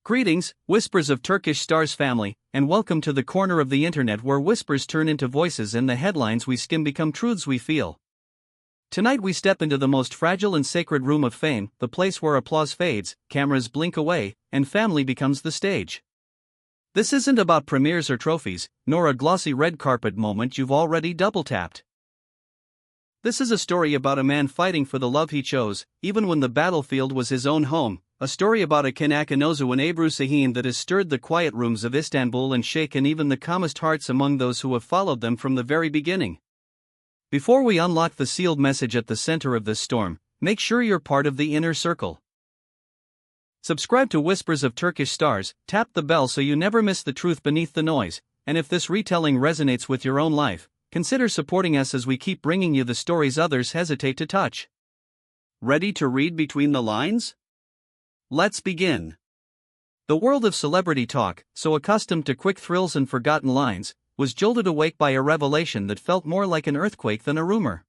Greetings, Whispers of Turkish Stars family, and welcome to the corner of the internet where whispers turn into voices and the headlines we skim become truths we feel. Tonight we step into the most fragile and sacred room of fame, the place where applause fades, cameras blink away, and family becomes the stage. This isn't about premieres or trophies, nor a glossy red carpet moment you've already double-tapped. This is a story about a man fighting for the love he chose, even when the battlefield was his own home. A story about Akınözü and Ebru that has stirred the quiet rooms of Istanbul and shaken even the calmest hearts among those who have followed them from the very beginning. Before we unlock the sealed message at the center of this storm, make sure you're part of the inner circle. Subscribe to Whispers of Turkish Stars, tap the bell so you never miss the truth beneath the noise, and if this retelling resonates with your own life, consider supporting us as we keep bringing you the stories others hesitate to touch. Ready to read between the lines? Let's begin. The world of celebrity talk, so accustomed to quick thrills and forgotten lines, was jolted awake by a revelation that felt more like an earthquake than a rumor.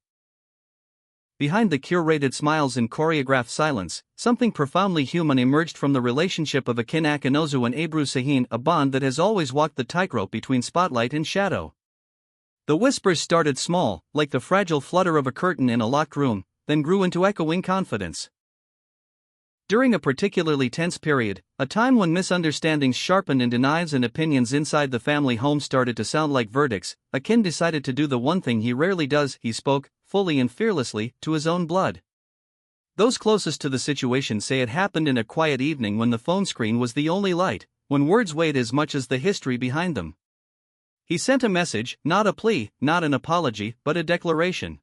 Behind the curated smiles and choreographed silence, something profoundly human emerged from the relationship of Akınözü and Ebru, a bond that has always walked the tightrope between spotlight and shadow. The whispers started small, like the fragile flutter of a curtain in a locked room, then grew into echoing confidence. During a particularly tense period, a time when misunderstandings sharpened into knives and opinions inside the family home started to sound like verdicts, Akın decided to do the one thing he rarely does. He spoke, fully and fearlessly, to his own blood. Those closest to the situation say it happened in a quiet evening when the phone screen was the only light, when words weighed as much as the history behind them. He sent a message, not a plea, not an apology, but a declaration.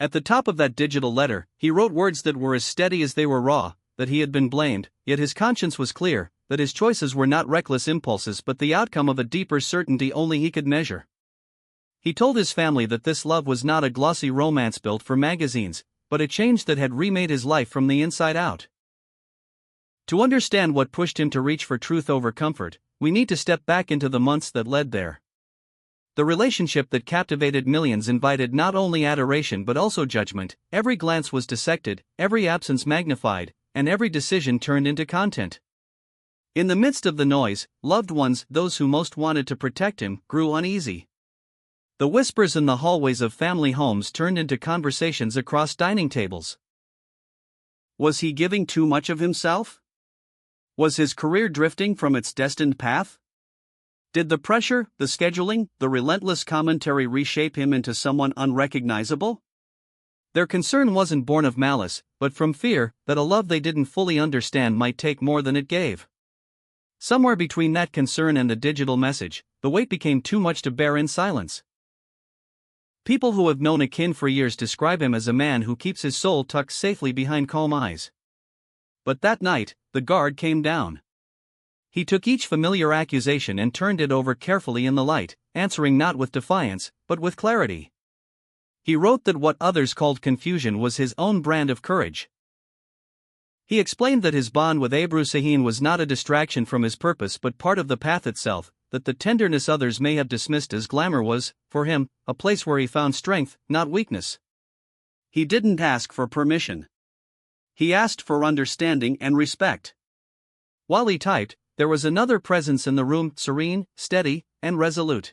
At the top of that digital letter, he wrote words that were as steady as they were raw, that he had been blamed, yet his conscience was clear, that his choices were not reckless impulses but the outcome of a deeper certainty only he could measure. He told his family that this love was not a glossy romance built for magazines, but a change that had remade his life from the inside out. To understand what pushed him to reach for truth over comfort, we need to step back into the months that led there. The relationship that captivated millions invited not only adoration but also judgment. Every glance was dissected, every absence magnified, and every decision turned into content. In the midst of the noise, loved ones, those who most wanted to protect him, grew uneasy. The whispers in the hallways of family homes turned into conversations across dining tables. Was he giving too much of himself? Was his career drifting from its destined path? Did the pressure, the scheduling, the relentless commentary reshape him into someone unrecognizable? Their concern wasn't born of malice, but from fear that a love they didn't fully understand might take more than it gave. Somewhere between that concern and the digital message, the weight became too much to bear in silence. People who have known Akın for years describe him as a man who keeps his soul tucked safely behind calm eyes. But that night, the guard came down. He took each familiar accusation and turned it over carefully in the light, answering not with defiance, but with clarity. He wrote that what others called confusion was his own brand of courage. He explained that his bond with Ebru was not a distraction from his purpose but part of the path itself, that the tenderness others may have dismissed as glamour was, for him, a place where he found strength, not weakness. He didn't ask for permission. He asked for understanding and respect. While he typed, there was another presence in the room, serene, steady, and resolute.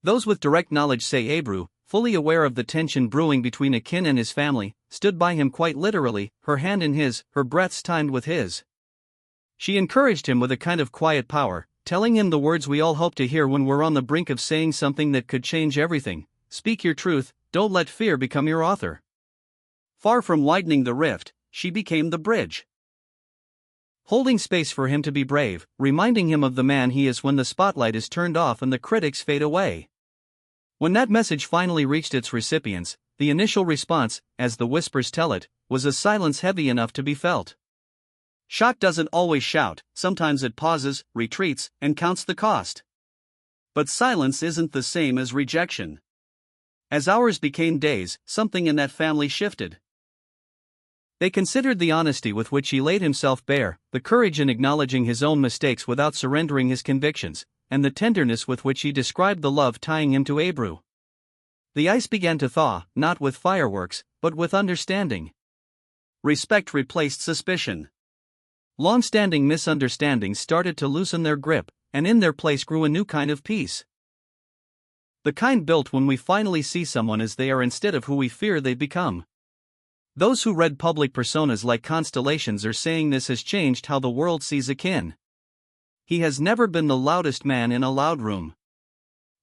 Those with direct knowledge say Ebru, fully aware of the tension brewing between Akın and his family, stood by him quite literally, her hand in his, her breaths timed with his. She encouraged him with a kind of quiet power, telling him the words we all hope to hear when we're on the brink of saying something that could change everything: speak your truth, don't let fear become your author. Far from widening the rift, she became the bridge. Holding space for him to be brave, reminding him of the man he is when the spotlight is turned off and the critics fade away. When that message finally reached its recipients, the initial response, as the whispers tell it, was a silence heavy enough to be felt. Shock doesn't always shout, sometimes it pauses, retreats, and counts the cost. But silence isn't the same as rejection. As hours became days, something in that family shifted. They considered the honesty with which he laid himself bare, the courage in acknowledging his own mistakes without surrendering his convictions, and the tenderness with which he described the love tying him to Ebru. The ice began to thaw, not with fireworks, but with understanding. Respect replaced suspicion. Long-standing misunderstandings started to loosen their grip, and in their place grew a new kind of peace. The kind built when we finally see someone as they are instead of who we fear they've become. Those who read public personas like constellations are saying this has changed how the world sees Akın. He has never been the loudest man in a loud room.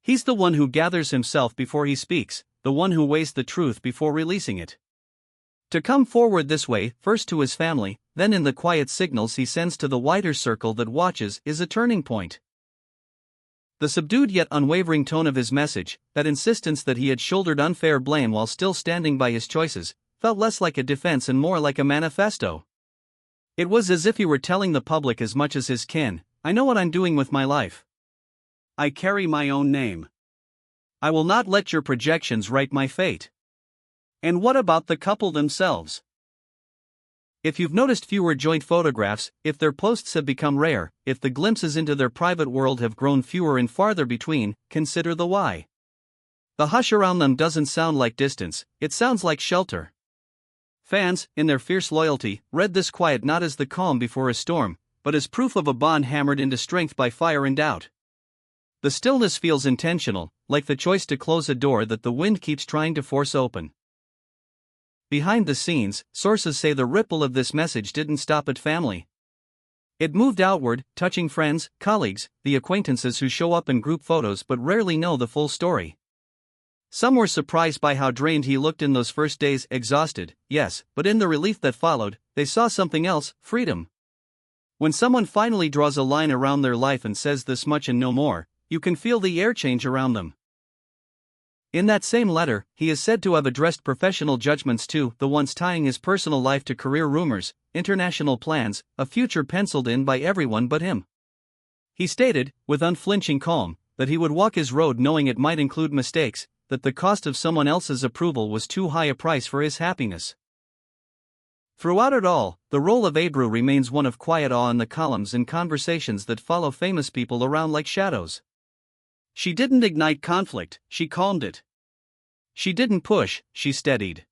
He's the one who gathers himself before he speaks, the one who weighs the truth before releasing it. To come forward this way, first to his family, then in the quiet signals he sends to the wider circle that watches, is a turning point. The subdued yet unwavering tone of his message, that insistence that he had shouldered unfair blame while still standing by his choices, felt less like a defense and more like a manifesto. It was as if he were telling the public as much as his kin, I know what I'm doing with my life. I carry my own name. I will not let your projections write my fate. And what about the couple themselves? If you've noticed fewer joint photographs, if their posts have become rare, if the glimpses into their private world have grown fewer and farther between, consider the why. The hush around them doesn't sound like distance, it sounds like shelter. Fans, in their fierce loyalty, read this quiet not as the calm before a storm, but as proof of a bond hammered into strength by fire and doubt. The stillness feels intentional, like the choice to close a door that the wind keeps trying to force open. Behind the scenes, sources say the ripple of this message didn't stop at family. It moved outward, touching friends, colleagues, the acquaintances who show up in group photos but rarely know the full story. Some were surprised by how drained he looked in those first days, exhausted, yes, but in the relief that followed, they saw something else, freedom. When someone finally draws a line around their life and says this much and no more, you can feel the air change around them. In that same letter, he is said to have addressed professional judgments too, the ones tying his personal life to career rumors, international plans, a future penciled in by everyone but him. He stated, with unflinching calm, that he would walk his road knowing it might include mistakes, that the cost of someone else's approval was too high a price for his happiness. Throughout it all, the role of Ebru remains one of quiet awe in the columns and conversations that follow famous people around like shadows. She didn't ignite conflict, she calmed it. She didn't push, she steadied.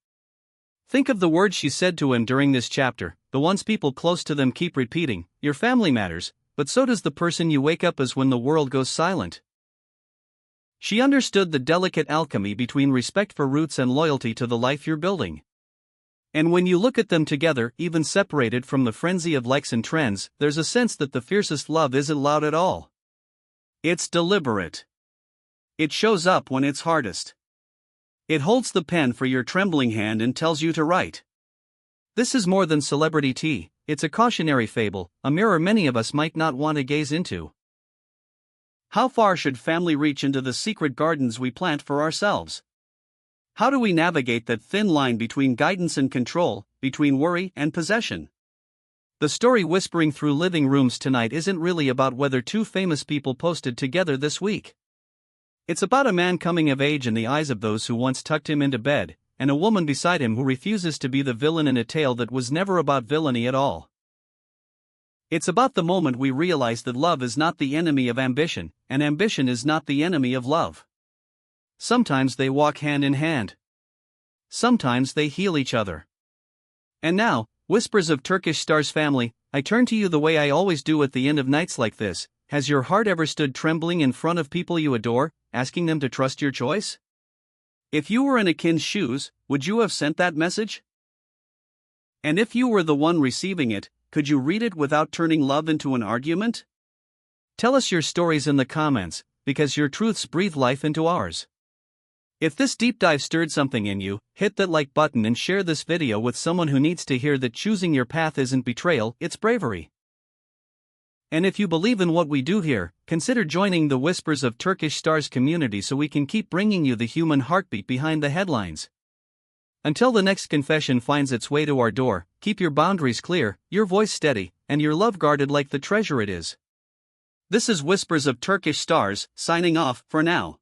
Think of the words she said to him during this chapter, the ones people close to them keep repeating, your family matters, but so does the person you wake up as when the world goes silent. She understood the delicate alchemy between respect for roots and loyalty to the life you're building. And when you look at them together, even separated from the frenzy of likes and trends, there's a sense that the fiercest love isn't loud at all. It's deliberate. It shows up when it's hardest. It holds the pen for your trembling hand and tells you to write. This is more than celebrity tea, it's a cautionary fable, a mirror many of us might not want to gaze into. How far should family reach into the secret gardens we plant for ourselves? How do we navigate that thin line between guidance and control, between worry and possession? The story whispering through living rooms tonight isn't really about whether two famous people posted together this week. It's about a man coming of age in the eyes of those who once tucked him into bed, and a woman beside him who refuses to be the villain in a tale that was never about villainy at all. It's about the moment we realize that love is not the enemy of ambition, and ambition is not the enemy of love. Sometimes they walk hand in hand. Sometimes they heal each other. And now, whispers of Turkish Star's family, I turn to you the way I always do at the end of nights like this. Has your heart ever stood trembling in front of people you adore, asking them to trust your choice? If you were in Akın's shoes, would you have sent that message? And if you were the one receiving it, could you read it without turning love into an argument? Tell us your stories in the comments, because your truths breathe life into ours. If this deep dive stirred something in you, hit that like button and share this video with someone who needs to hear that choosing your path isn't betrayal, it's bravery. And if you believe in what we do here, consider joining the Whispers of Turkish Stars community so we can keep bringing you the human heartbeat behind the headlines. Until the next confession finds its way to our door, keep your boundaries clear, your voice steady, and your love guarded like the treasure it is. This is Whispers of Turkish Stars, signing off for now.